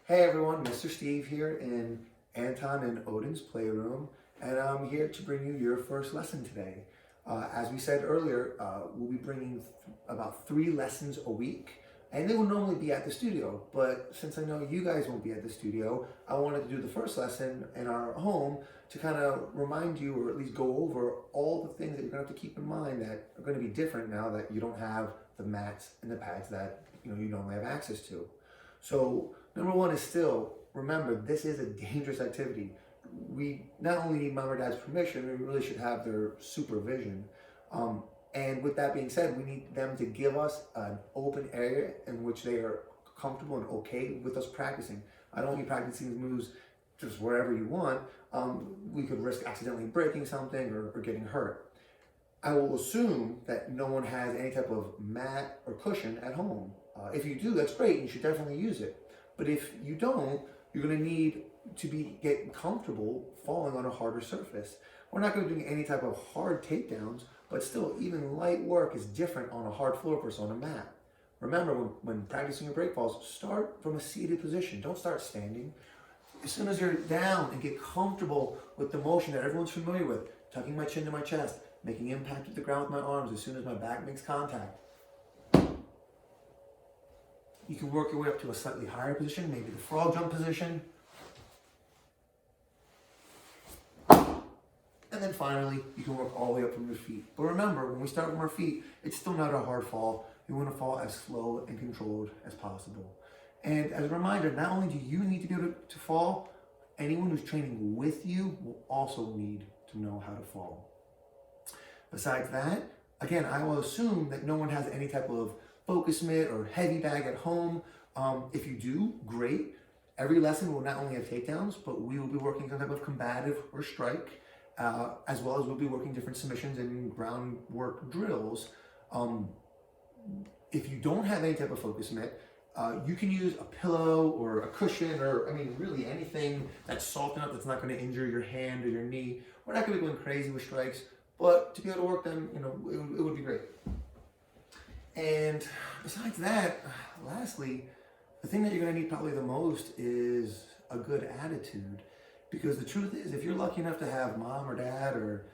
Hey everyone, Mr. Steve here in Anton and Odin's playroom, and I'm here to bring you your first lesson today. As we said earlier, we'll be bringing about 3 lessons a week, and they will normally be at the studio, but since I know you guys won't be at the studio, I wanted to do the first lesson in our home to kind of remind you, or at least go over all the things that you're going to have to keep in mind that are going to be different now that you don't have the mats and the pads that you normally have access to. So number one is still, remember, this is a dangerous activity. We not only need mom or dad's permission, we really should have their supervision. And with that being said, we need them to give us an open area in which they are comfortable and okay with us practicing. I don't want you practicing these moves just wherever you want. We could risk accidentally breaking something or getting hurt. I will assume that no one has any type of mat or cushion at home. If you do, that's great. You should definitely use it. But if you don't, you're going to need to get comfortable falling on a harder surface. We're not going to do any type of hard takedowns, but still, even light work is different on a hard floor versus on a mat. Remember, when practicing your break falls, start from a seated position. Don't start standing. As soon as you're down and get comfortable with the motion that everyone's familiar with, tucking my chin to my chest, making impact with the ground with my arms as soon as my back makes contact. You can work your way up to a slightly higher position, maybe the frog jump position. And then finally, you can work all the way up from your feet. But remember, when we start from our feet, it's still not a hard fall. You want to fall as slow and controlled as possible. And as a reminder, not only do you need to be able to fall, anyone who's training with you will also need to know how to fall. Besides that, again, I will assume that no one has any type of focus mitt or heavy bag at home. If you do, great. Every lesson will not only have takedowns, but we will be working some type of combative or strike, as well as we'll be working different submissions and groundwork drills. If you don't have any type of focus mitt, you can use a pillow or a cushion, or really anything that's soft enough that's not going to injure your hand or your knee. We're not going to be going crazy with strikes, but to be able to work them, it would be great. And besides that, lastly, the thing that you're going to need probably the most is a good attitude. Because the truth is, if you're lucky enough to have mom or dad or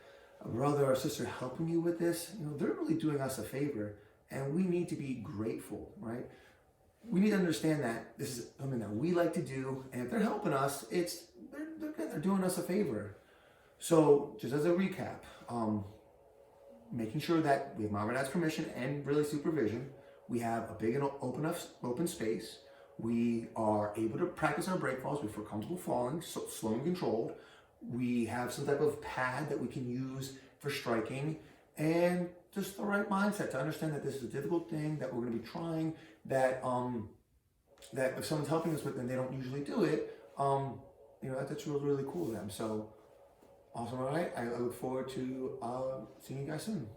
a brother or sister helping you with this, they're really doing us a favor. And we need to be grateful, right? We need to understand that this is something that we like to do. And if they're helping us, they're doing us a favor. So just as a recap, making sure that we have mom and dad's permission and really supervision. We have a big and open space. We are able to practice our break falls. We feel comfortable falling, so slow and controlled. We have some type of pad that we can use for striking, and just the right mindset to understand that this is a difficult thing that we're going to be trying. That if someone's helping us with it and they don't usually do it, that's really, really cool of them. So awesome. All right. I look forward to seeing you guys soon.